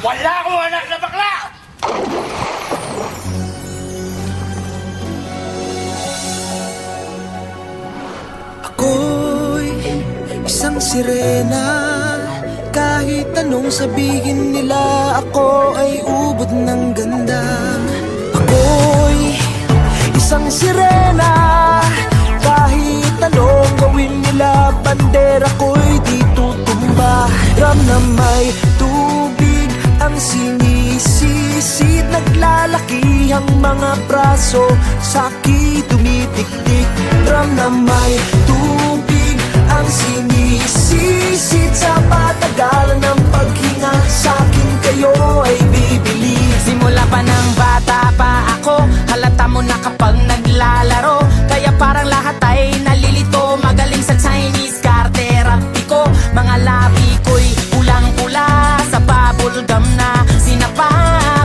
Wala akong anak na bakla! Ako'y isang sirena. Kahit anong sabihin nila, ako ay ubod ng ganda. Ako'y isang sirena. Kahit anong gawin nila, bandera ko'y di tutumba. Ram na may tubig ang sinisisid, naglalaki ang mga braso, sa'ki tumitiktik. Ram na may tubig ang sinisisid, sa patagalan ng paghinga, sa'kin kayo ay bibili. Simula pa ng bata pa ako, halata mo na kapag naglalaro. Kaya parang lahat ay nalilito, magaling sa Chinese karterapy ko. Mga labi ko'y pulang-pula, sa bubble gum na sinapa.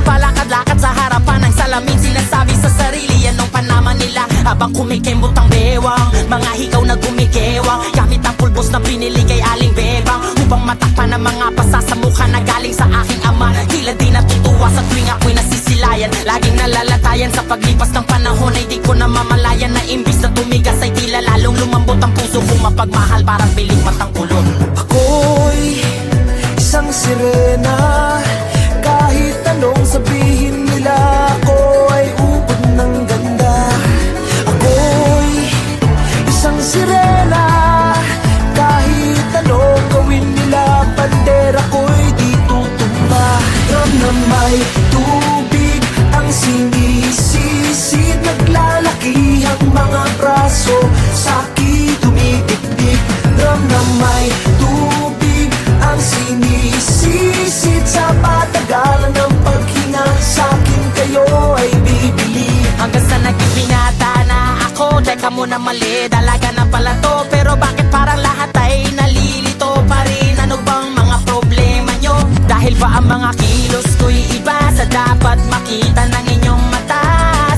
Palakad-lakad sa harapan ng salamin, sinasabi sa sarili anong panaman nila. Habang kumikembot ang bewang, mga hikaw na gumigewang, gamit ang pulbos na pinili kay Aling Bebang, upang matakpan ang mga pasa sa mukha na galing sa aking ama. Tila di natutuwa sa tuwing ako'y nasisilayan, laging nalalatayan sa paglipas ng panahon. Ay di ko na mamalayan na imbis na tumigas ay tila lalong lumambot ang puso kong mapagmahal, parang piling matang kulot. Ako'y isang sirena. Kahit anong sabihin nila, ako ay ubod ng ganda. Ako'y isang sirena. Kahit anong gawin nila, bandera ko'y di tutumba. Ram na may tubig ang sinisisid, naglalaki ang mga braso, sa'ki tumitiktik. Ram na may tubig ang sinisisid, sa patagalan ng paghinga, sa'kin kayo ay bibili. Hanggang sa naging binata na ako, teka muna mali, dalaga na pala to. Pero bakit parang lahat ay nalilito pa rin? Ano bang mga problema nyo? Dahil ba ang mga kilos ko'y iba sa dapat makita ng inyong mata?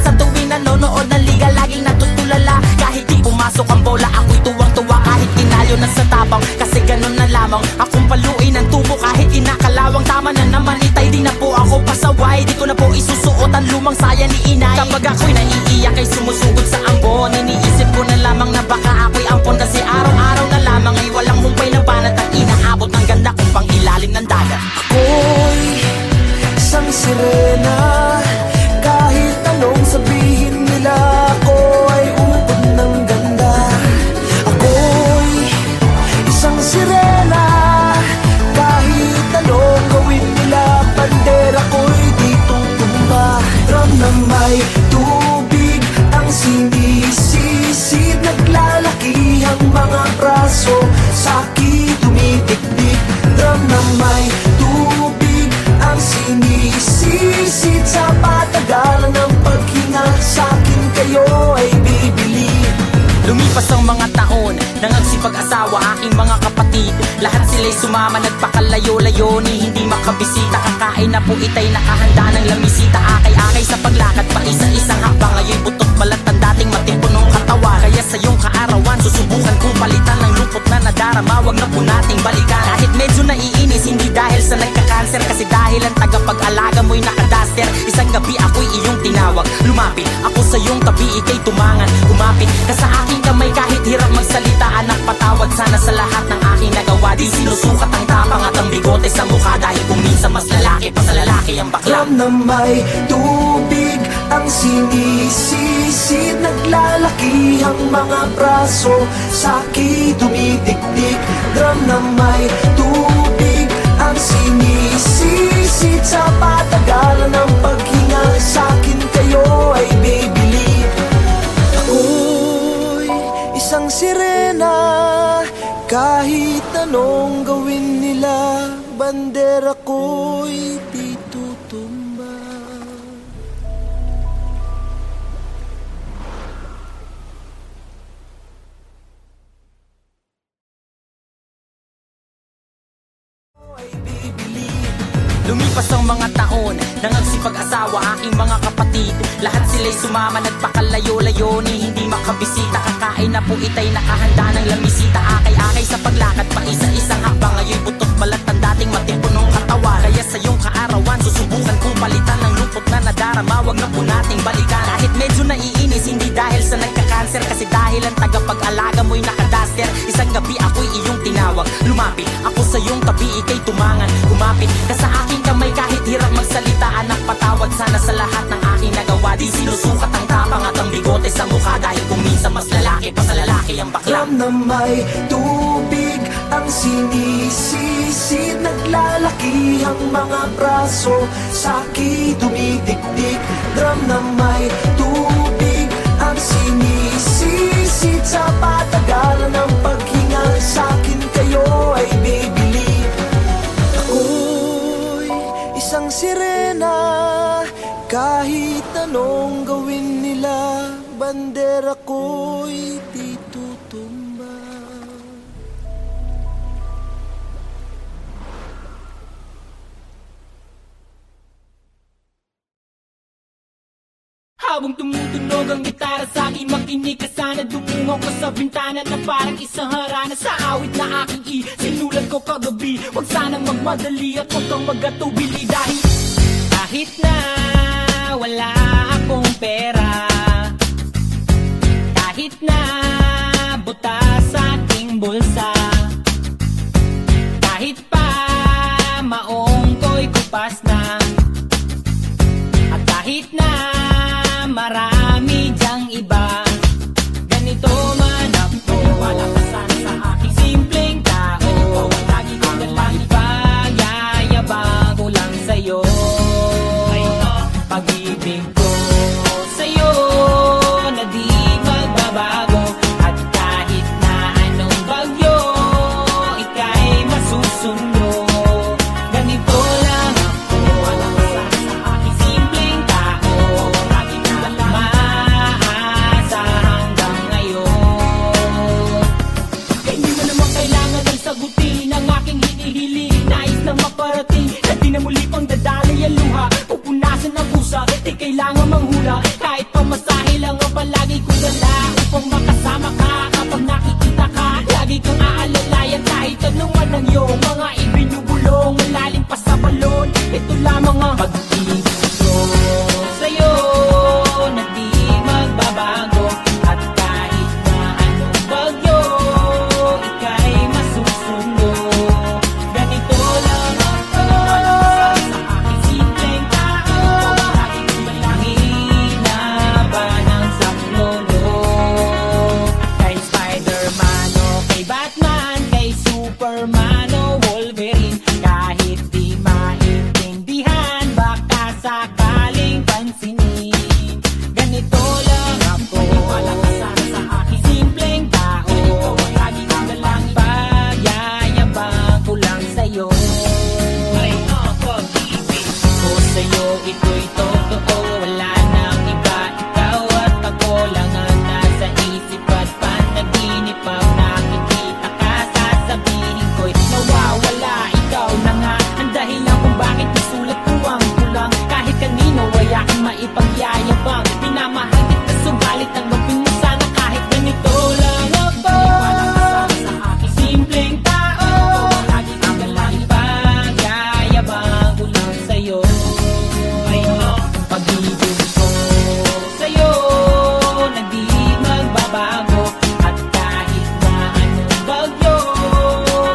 Sa tuwing nanonood ng liga, laging natutulala. Kahit di pumasok ang bola, ako'y tuwang-tuwa. Kahit tinalo na sa tabang, kasi ganun na lamang. Akong paluin ng tubo kahit inakalawang. Tama na naman itay, di na po ako pasaway. Di ko na po isusuot ang lumang saya ni inay. Kapag ako'y naiiyak ay sumusugod sa ambon, iniisip ko na lamang na baka ako'y ampon. Kasi araw-araw na lamang ay walang humpay na banat ang inaabot ng ganda kong pang ilalim ng dagat. Ako'y isang sirena. Kahit anong sabihin nila, ako ay ubod ng ganda. Ako'y isang sirena. Kahit anong gawin nila, bandera ko'y di tutumba. Ram na may tubig ang sinisisid, naglalaki ang mga braso, sa'ki tumitiktik. Ram na may tubig ang sinisisid, sa patagalan ng paghinga, sa'kin kayo ay bibili. Lumipas ang mga taon, nangagsipag-asawa aking mga kapatid. Lahat sila'y sumama, nagpakalayo-layo ni hindi makabisita. Kakain na po itay nakahanda ng lamisita. Akay-akay sa paglakad pa isa-isang hakbang. Ngayon'y butot balat ang dating matipunong katawan. Kaya sa iyong kaarawan, susubukan kong palitan ng lungkot na nadarama. Wag na po nating balikan. Kahit medyo naiinis, hindi dahil sa nagka-cancer, kasi dahil ang tagapag-alaga mo'y nakadaster. Isang gabi ako'y iyong tinawag, lumapit ako sa iyong tabi, ika'y tumangan. Kumapit ka sa aking kamay kahit hirap magsalita. Anak, patawad sana sa lahat ng aking nagawa. Di sinusukat ang tapang at ang bigote sa mukha, dahil kung minsan mas lalaki pa sa lalaki ang bakla. Ram na may tubig ang sinisisid, naglalaki ang mga braso, sa'ki tumitiktik. Ram na may tubig ang sinisisid, sa patagalan ng paghinga, sa'kin kayo ay bibili. Ako'y isang sirena. Kahit anong gawin nila, bandera ko'y di tutumba. Lumipas ang mga taon, nangagsipag-asawa aking mga kapatid. Lahat sila'y sumama, nagpakalayo-layo ni hindi makabisita. Kakain na po itay nakahanda ng lamisita. Akay-akay sa paglakad pa isa-isang hakbang. Ngayon'y butot balat ang dating matipunong katawan. Kaya sa iyong kaarawan, pag-alaga mo'y nakadaster. Isang gabi ako'y iyong tinawag, lumapit ako sa iyong tabi, ika'y tumangan. Kumapit ka sa aking kamay kahit hirap magsalita. Anak, patawad sana sa lahat ng aking nagawa. Di sinusukat ang tapang at ang bigote sa mukha, dahil kung minsan mas lalaki pa sa lalaki ang bakla. Drum na may tubig ang sinisisid, naglalaki ang mga braso, sa'ki dumidikdik. Drum na may tubig ang sinisisid, sa patagalan ng paghinga sa'kin kayo ay bibili. Ako'y isang sirena, kahit anong gawin nila, bandera ko'y di tutumba. Habang tumutunog ang gitara sa akin, makinig ka sana. Dumungo ko sa bintana na parang isang harana sa awit na aking sinulat ko kagabi. Huwag sanang magmadali at huwag kang magatubili, dahil kahit na wala akong pera, kahit na butas sa aking bulsa, kahit pa maong ko'y kupas na, at kahit na marami dyang iba, ganito man ako. Wala ka sana sa aking simpleng tao. Ikaw ang lagi ko na lang ipagayayabang ko lang sa'yo. Pag-ibig ko sa'yo na di magbabago, at kahit na anong bagyo, ika'y masusundo. Ganito lang ako. Wala ka sana sa aking simpleng tao. Lagi ko na lang maasa hanggang ngayon. Kaya hindi mo naman kailangan ng sagutin ang aking hinihiling. Nais na maparating na di na muli pang dadali ang luha, pupunasan ang pusa, di kailangan manghula. Kahit pamasahe lang ang palagi kong dala, upang makasama ka kapag nakikita ka. Lagi kang aalalayan kahit anong ang iyong mga ibinubulong. Malalim pa sa balon, ito lamang ang pag-ibig ko sa'yo na di magbabago, at kahit na anong bagyo, ika'y masusundo. Ganito lang ako. Sa aking simpleng tao, lagi kong malangin na ba ng saklolo. Kay Spider-Man o kay Batman, kay Superman o Wolverine, kahit di maintindihan, baka sakaling pansinin. Ganito lang ako. Wala ka sana sa aking simpleng tao. Ikaw ang lagi kong nalang ipagayayabang ko lang sa'yo. Ay, pag-ibig ko sa'yo, ito'y totoo. Wala nang iba, ikaw at ako lang ang nasa isip at panaginip. Pag nakikita ka, sasabihin ko'y nawawala. Ikaw na nga ang dahilan kung bakit isulat ko ang kulang. Kahit kanino ay aking maipagyayabang, minamahal kita subalit ang gawin mo sana kahit ganito lang ako. Wala ka sana sa aking simpleng tao. Lagi kang nalang ipagayayabang ko lang sa'yo. Ay, pag-ibig ko sa'yo na di magbabago, at kahit na anong bagyo,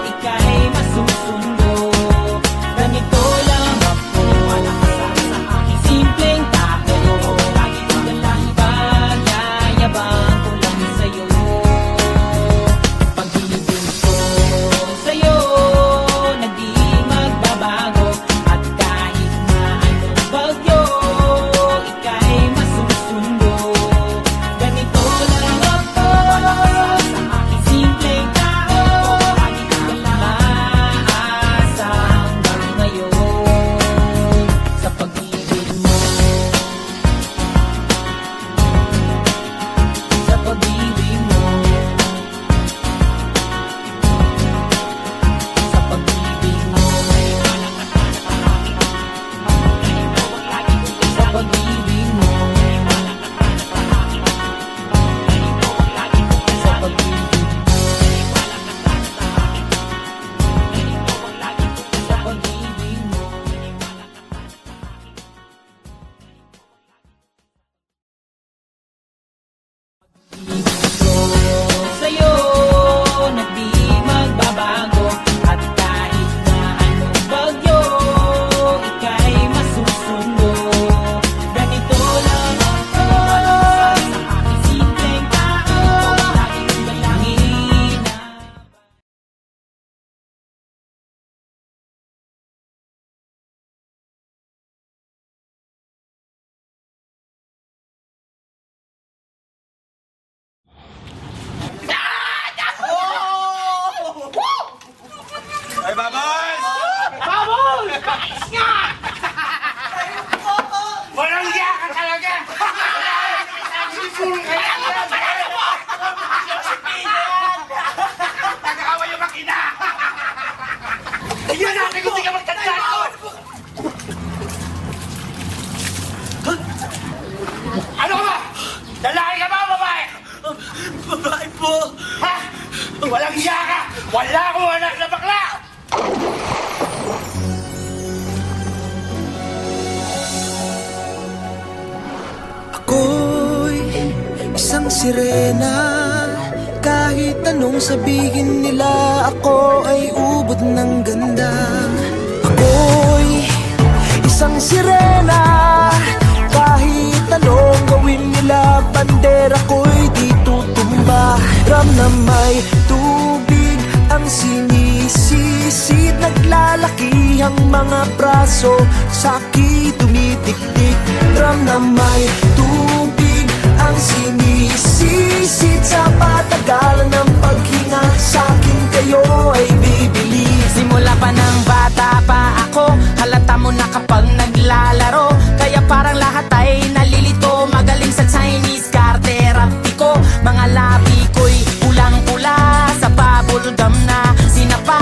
ika'y masusundo. Ganito lang ako. Wala ka sana sa aking simpleng tao. isang sirena. Kahit anong sabihin nila, ako ay ubod ng ganda. Ako'y isang sirena. Kahit anong gawin nila, bandera ko'y di tutumba. Ram na may tubig ang sinisisid, naglalaki ang mga braso, sa'ki tumitiktik. Ram na may tubig ang sinisisid, sa patagalan ng paghinga, sa'kin kayo ay bibili. Simula pa ng bata pa ako, halata mo na kapag naglalaro. Kaya parang lahat ay nalilito, magaling sa Chinese karterapti ko. Mga labi ko'y pulang-pula, sa bubble gum na sinapa.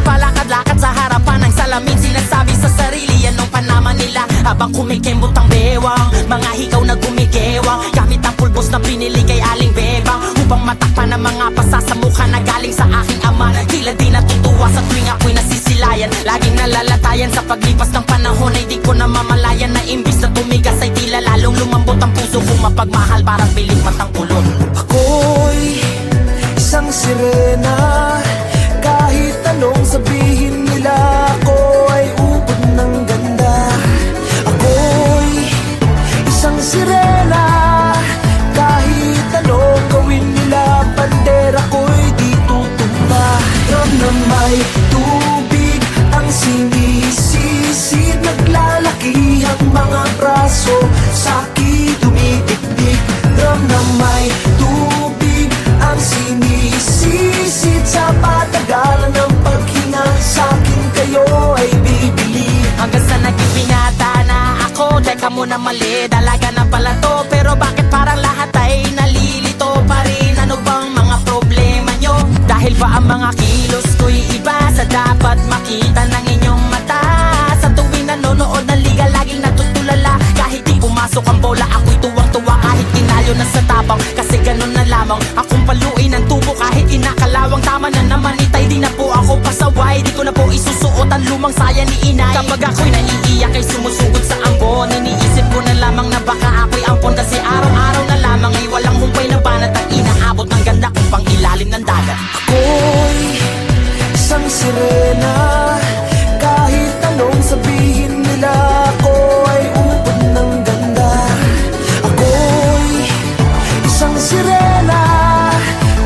Palakad-lakad sa harapan ng salamin, sinasabi sa sarili anong panama nila. Habang kumikembot ang bewang, mga hikaw na gumigewang, gamit ang pulbos na pinili kay Aling Bebang, upang matakpan ang mga pasa sa mukha na galing sa aking ama. Tila di natutuwa sa tuwing ako'y nasisilayan, laging nalalatayan sa paglipas ng panahon. Ay di ko na mamalayan na imbis na tumigas ay tila lalong lumambot ang puso ko. Mapagmahal parang piling matang ulon. Ako'y isang sirena. Kahit anong sabihin nila, ako ay ubod ng ganda. Ako'y isang sirena. Kahit anong gawin nila, bandera ko'y di tutumba. Ram na may tubig ang sinisisid, naglalaki ang mga braso, sa'ki tumitiktik. Ram na may tubig ang sinisisid, sa patagalan ng paghinga, sa'kin kayo ay bibili. Hanggang sa naging binata na ako, teka muna mali, dalaga na pala to. Pero bakit parang lahat ay nalilito pa rin? Ano bang mga problema nyo? Dahil ba ang mga kilos ko'y iba sa dapat makita ng inyong mata? Sa tuwing nanonood ng liga, laging natutulala. Kahit di pumasok ang bola, ako'y tuwang-tuwa. Kahit tinalo na sa tapang, kasi ganun na lamang. Akong paluin ang tubo kahit inakalawang. Tama na naman itay, di na po ako pasaway. Di ko na po isusuot ang lumang saya ni inay. Kapag ako'y naiiyak ay sumusugod sa ambon, iniisip ko na lamang na baka ako'y ampon. Kasi araw-araw na lamang ay walang humpay na banat ang inaabot ng ganda kung pang ilalim ng dagat. Ako'y isang sirena. Kahit anong sabihin nila, ako ay ubod ng ganda. Ako'y isang sirena.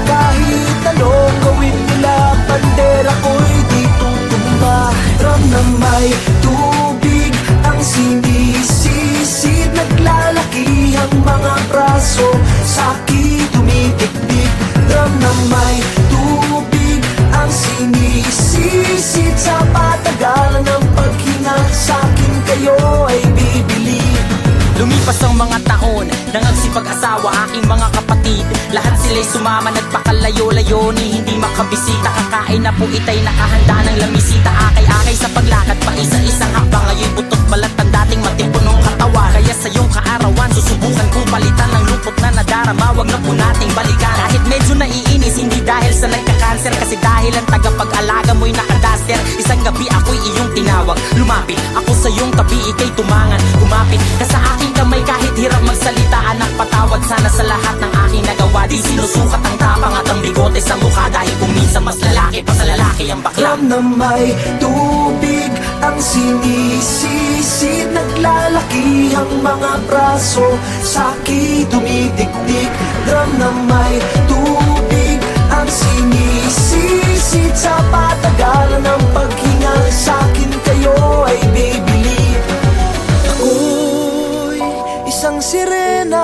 Kahit anong gawin nila, bandera ko'y di tutumba. Ram na may tubig ang sinisisid, naglalaki ang mga braso, sa'ki tumitiktik. Ram na may tubig ang sinisisid, sa patagalan ng paghinga, sa'kin kayo ay bibili. Lumipas ang mga taon, nangagsipag-asawa aking mga kapatid. Lahat sila'y sumama, nagpakalayo-layo ni hindi makabisita. Kakain na po itay nakahanda ng lamisita. Akay-akay sa paglakad pa isa-isang hakbang. Ngayon butot balat ang dating matipunong katawan. Kaya sa iyong kaarawan, susubukan kong palitan ng lupot na nadarama. Wag na po nating balikan. Kahit medyo naiinis, hindi dahil sa nagka-cancer, kasi dahil ang tagapag-alaga mo'y nakadaster. Isang gabi ako'y iyong tinawag, lumapit ako sa iyong tabi, ika'y tumangan. Kumapit ka sa aking kamay kahit hirap magsalita. Anak, patawad sana sa lahat ng aking nagawa. Di sinusukat ang tapang at ang bigote sa mukha, dahil kung minsan mas lalaki pa sa lalaki ang bakla. Ram na may tubig ang sinisisid, naglalaki ang mga braso, sa'ki tumitiktik. Ram na may tubig ang sinisisid, sa patagalan ng paghinga, sa'kin kayo ay bibili. Ako'y isang sirena.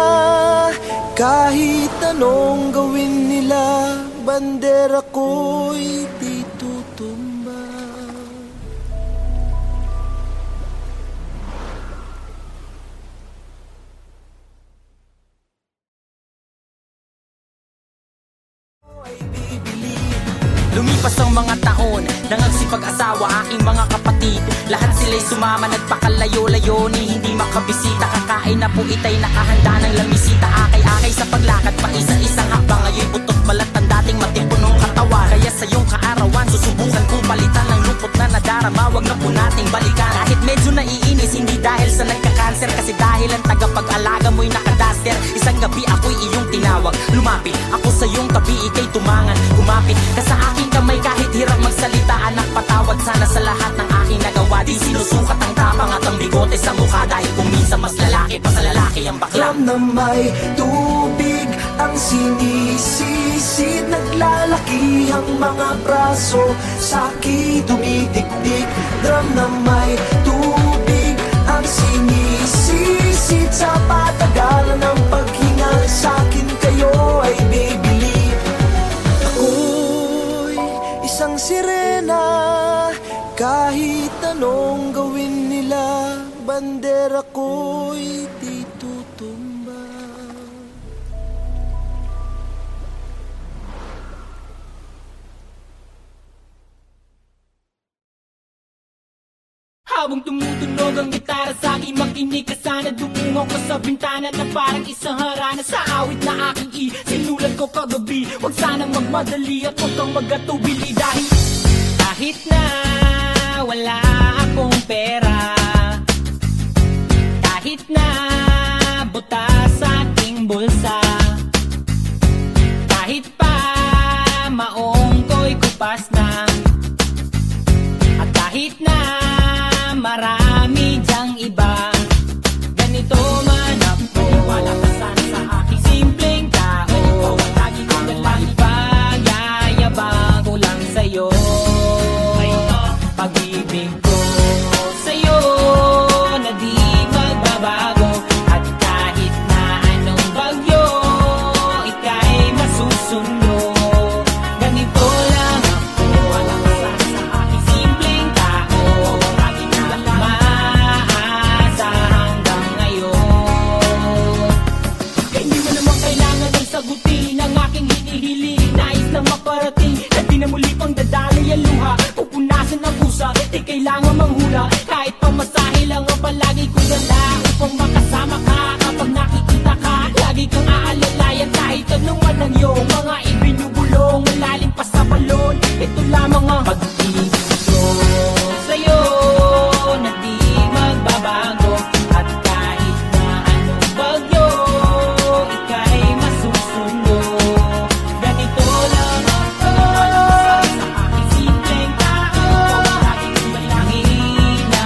Kahit anong gawin nila, bandera ko'y di tutumba. Lumipas ang mga taon, nangagsipag-asawa aking mga kapatid. Lahat sila'y sumama, nagpakalayo-layo ni hindi makabisita. Kakain na po itay nakahanda ng lamisita. Akay-akay sa paglakad pa isa-isang hakbang. Ngayon butot balat ang dating matipunong katawan. Kaya sa iyong kaarawan, susubukan kong palitan ng lupot na nadarama. Wag na po nating balikan. Kahit medyo naiinis, hindi dahil sa nagka-cancer, kasi dahil ang tagapag-alaga mo'y nakadaster. Isang gabi ako'y iyong tinawag, bote sa mukha dahil kung minsan mas lalaki pa sa lalaki ang bakla. Drum na may tubig ang sinisisid, naglalaki ang mga braso, sa'ki dumidikdik. Drum na may tubig ang sinisisid, sa patagalan ng paghinga sa'kin kayo ay bibili. Ako'y isang sirena, kahit anong gawin nila, bandera ko'y di tutumba. Habang tumutunog ang gitara sa aking makinig ka sana, dumungaw ko sa bintana na parang isang harana sa awit na aking sinulat ko kagabi. Huwag sanang magmadali at huwag kang magatubili dahil kahit na wala akong pera, kahit na butas sa aking bulsa, kahit pa maong ko'y kupas na, at kahit na marami dyang iba, ganito man ako, wala ka sana sa aking simpleng tao. Ikaw ang lagi kong dalang pagyayabang ko lang sa'yo. Pag-ibig ko sa'yo na di magbabago, at kahit na anong bagyo, ika'y masusundo. Ganito lang ako, wala ka sana sa aking simpleng tao. Lagi na lang maasa hanggang ngayon. Kaya hindi mo naman kailangan ay sagutin ang aking hinihiling. Nais na maparating na di na muli pang dadali ang luha, pupunasan ang pusa, di kailangan manghula. Kahit pamasahe lang ang palagi ko dala upang makasama ka. Kapag nakikita ka, lagi kang aalalayan kahit anuman ang iyong mga ibinubulong. Malalim pa sa balon, ito lamang ang pag-ibig ko sa'yo na di magbabago, at kahit na anong bagyo, ika'y masusundo. Ganito lang ako, sa aking simpleng tao. Lagi kong dalangin na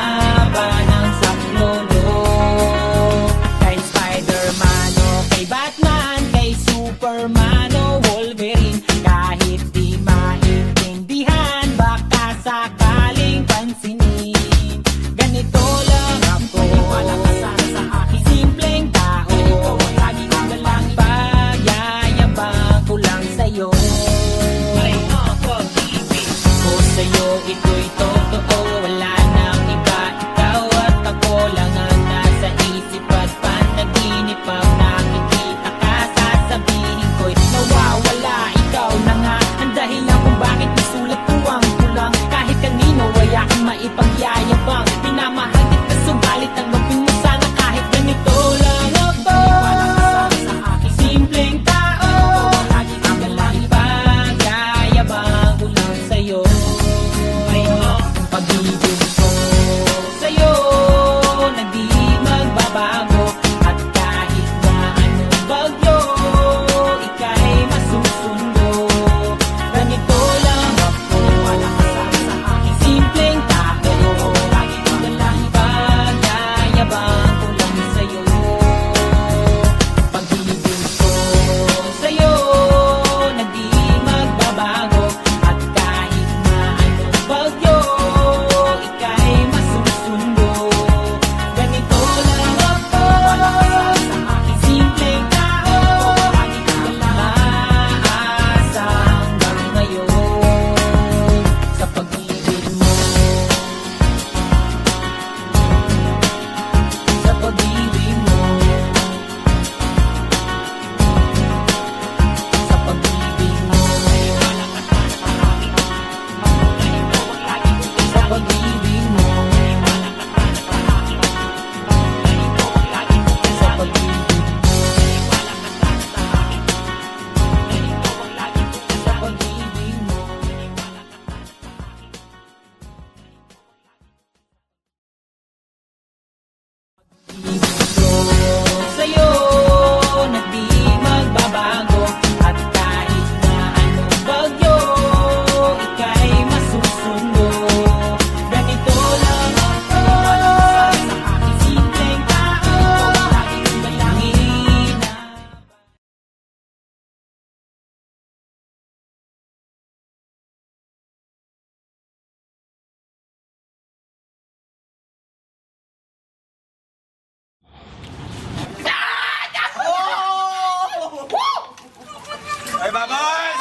Babos!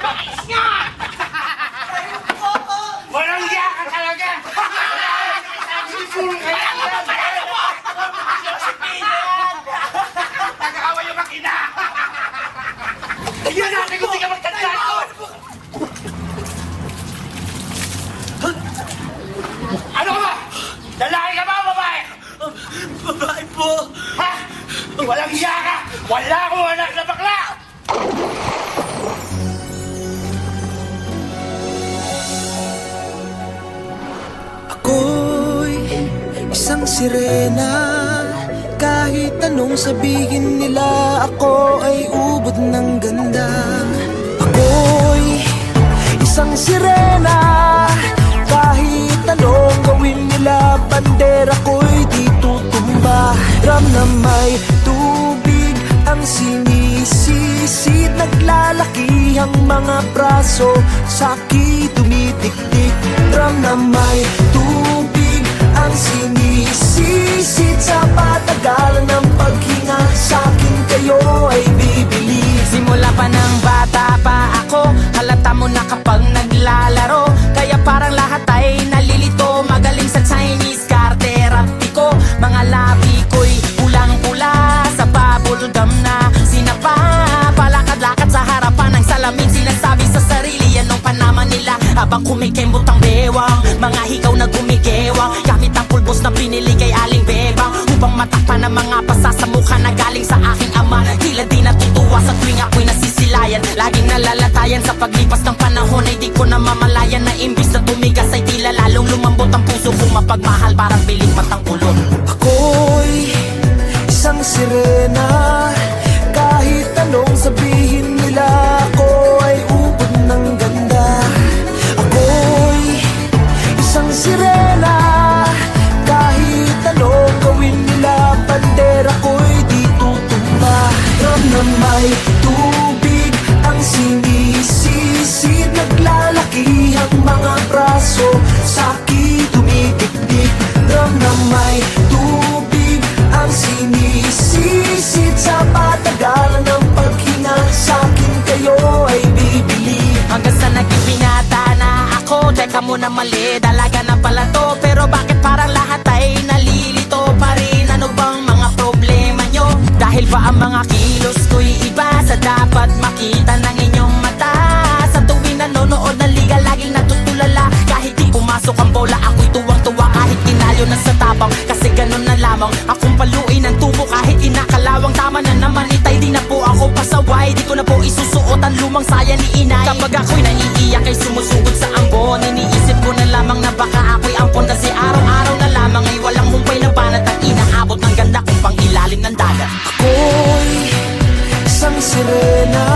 Bakit nga? Walang hiya ka talaga! Sipulong ka yan! Nag-aaway yung makina! Ayun natin kung di ka magtandaan ko! Ano ka ba? Lalaki ka ba o babae? Babae po! Ha? Walang hiya ka! Wala akong anak na bakla! Ako'y isang sirena. Kahit anong sabihin nila, ako ay ubod ng ganda. Ako'y isang sirena. Kahit anong gawin nila, bandera ko'y di tutumba. Ram na may tubig ang sinisisid, naglalaki ang mga braso, sa'ki tumitiktik. Ram na may tubig ang sinisisid, sa patagalan ng paghinga, sa'kin kayo ay bibili. Simula pa ng bata pa ako, halata mo na kapag naglalaro. Kaya parang lahat ay nalilito, magaling sa Chinese karterapti ko. Mga labi ko'y pulang-pula, sa bubble gum na sinapa. Palakad-lakad sa harapan ng salamin, sinasabi sa sarili anong panaman nila. Habang kumikembot ang bewang, mga hikaw na gumigewang, gamit ang pulbos na pinili kay Aling Bebang, upang matakpan ang mga pasa sa mukha na galing sa aking ama. Tila di natutuwa sa tuwing ako'y nasisilayan, laging nalalatayan sa paglipas ng panahon. Ay di ko na mamalayan na imbis na tumigas ay tila lalong lumambot ang puso kong mapagmahal, parang piling matang ulon. Ako'y isang sirena. Kahit anong sabihin nila, ako ay ubod ng ganda. Ako'y isang sirena. Kahit anong gawin nila, bandera ko'y di tutumba. Ram na may tubig ang sinisisid, naglalaki ang mga braso, sa'ki tumitiktik. Ram na may tubig ang sinisisid, sa patagalan ng paghinga, sa'kin kayo ay bibili. Hanggang sa naging binata na ako, teka muna mali, dalaga na pala to. Pero bakit parang lahat ay nalilito pa rin? Ano bang mga problema nyo? Dahil ba ang mga kilos ko'y iba sa dapat makita ng inyong mata? Sa tuwing nanonood ng liga, laging natutulala. Kahit di pumasok ang bola, ako'y tuwang-tuwa. Kahit tinalo na sa tabang, kasi ganun na lamang. Akong paluin ang tubo kahit inakalawang. Tama na naman itay, di na po ako pasaway. Di ko na po isusuot ang lumang saya ni inay. Kapag ako'y naiiyak ay sumusugod sa ambon, iniisip ko na lamang na baka ako'y ampon. Kasi araw-araw na lamang ay walang humpay na banat ang inaabot ng ganda kung pang ilalim ng dagat. Ako'y isang sirena.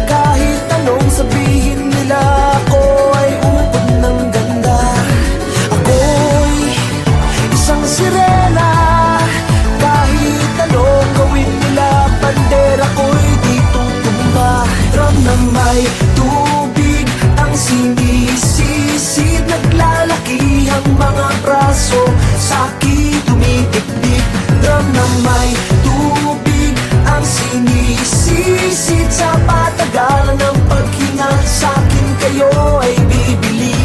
Kahit anong sabihin nila, ako ay ubod ng ganda. Ako'y isang sirena. Kahit anong gawin nila, bandera ko'y di tutumba. Ram na may tubig ang sinisisid, naglalaki ang mga braso, sa'ki tumitiktik. Ram na may tubig ang sinisisid, sa patagalan ng paghinga, sa'kin kayo ay bibili.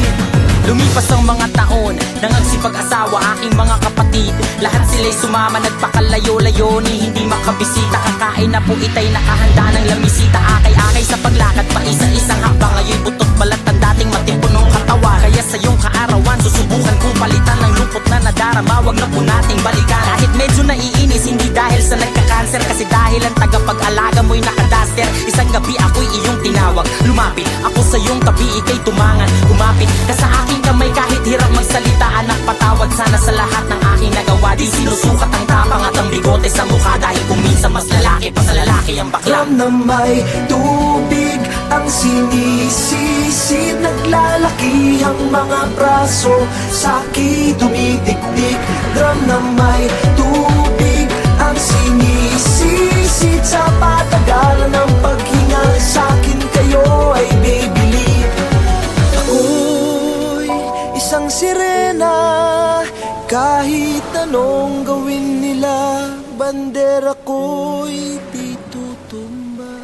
Lumipas ang mga taon, nangagsipag-asawa aking mga kapatid. Lahat sila'y sumama, nagpakalayo-layo ni hindi makabisita. Kakain na po itay nakahanda ng lamisita. Akay-akay sa paglakad pa isa-isang hakbang. Ngayon butot balat ang dating matipunong katawan. Kaya sa iyong kaarawan, susubukan kong palitan ng lungkot na nadarama. Wag na po nating balikan. Kahit medyo naiinis, hindi dahil sa nagka-cancer, kasi dahil ang tagapag-alaga mo'y nakadaster. Isang gabi ako'y iyong tinawag, lumapit ako sa iyong tabi, ika'y tumangan. Kumapit ka sa aking kamay kahit hirap magsalita. Anak, patawad sana sa lahat ng aking nagawa. Di sinusukat ang tapang at ang bigote sa mukha, dahil kung minsan mas lalaki pa sa lalaki ang bakla. Ram na may tubig ang sinisisid, naglalaki ang mga braso, sa'ki tumitiktik. Ram na may tubig ang sinisisid, sa patagalan ng paghinga, sa'kin kayo ay bibili. Ako'y isang sirena. Kahit anong gawin nila, bandera ko'y di tutumba.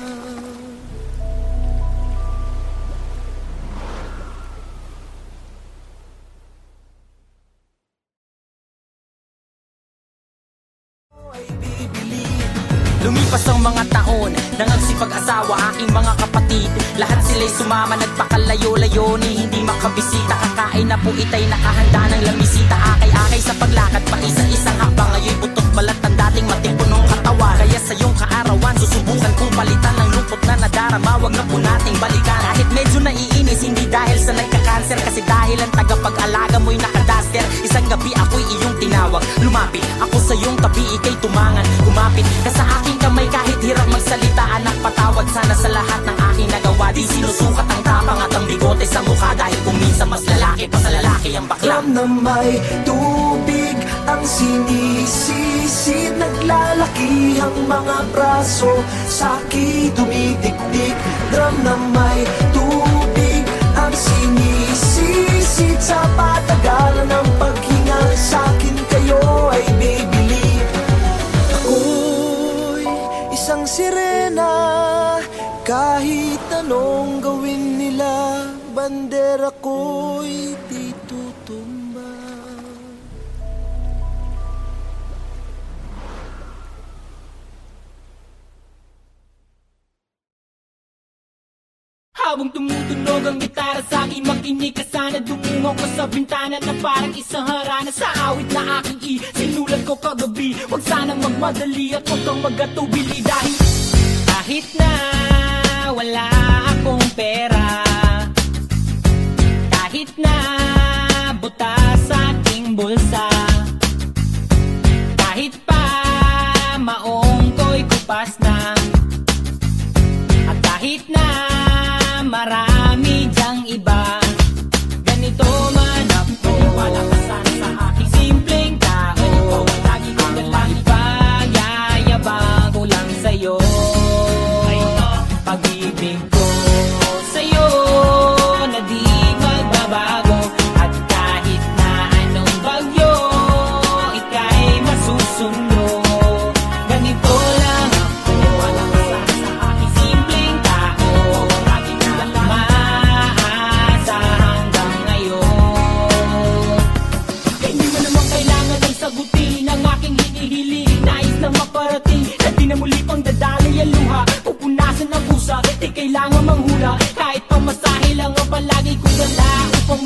Lumipas ang mga taon, nangagsipag-asawa aking mga kapatid. Lahat sila'y sumama, nagpakalayo-layo ni hindi makabisita. Kakain na po itay nakahanda ng lamisita. Akay-akay sa paglakad pa isa-isang hakbang. Ngayon butot balat ang dating matipunong katawan. Kaya sa iyong kaarawan, susubukan kong palitan ng lungkot na nadarama. Wag na po nating balikan. Kahit medyo naiinis, hindi dahil sa nagka-cancer, kasi dahil ang tagapag-alaga mo'y nakadaster. Isang gabi ako'y iyong tinawag, lumapit ako sa iyong tabi, ika'y tumangan. Kumapit ka sa aking kamay kahit hirap magsalita. Anak, patawad sana sa lahat ng aking nagawa. Di sinusukat ang tapang at ang bigote sa mukha, dahil kung minsan mas lalaki pa sa lalaki ang bakla. Drum na may tubig ang sinisisid, naglalaki ang mga braso, sa'ki tumitiktik. Drum na may tubig ang sinisisid, sa patagalan ng paghinga, sa'kin kayo ay bibili. Ako'y isang sirena, kahit anong gawin nila, bandera ko'y di tutumba. Habang tumutunog ang gitara sa aking makinig ka sana, dumungo ko sa bintana na parang isang harana. Sa awit na aking sinulat ko kagabi, huwag sanang magmadali at huwag kang magatubili. Dahil kahit na wala akong pera, kahit na butas sa aking bulsa, kahit pa maong ko'y kupas na, at kahit na marami dyang iba, ganito man ako, wala ka sana sa aking simpleng tao. Lagi kong dalangin, pagyayabang ko lang sa'yo. Pag-ibig ko sa'yo na di magbabago, at kahit na anong bagyo, ika'y masusundo. Ganito lang ako, wala ka sana sa aking simpleng tao. Lagi na maasa hanggang ngayon. Kaya hindi mo naman kailangan ng sagutin ang aking hinihiling. Nais na maparating na di na muli pang dadalay ang luha, pupunasan ang pusa, di kailangan manghula. Kahit pamasahe lang ang palagi kong dala upang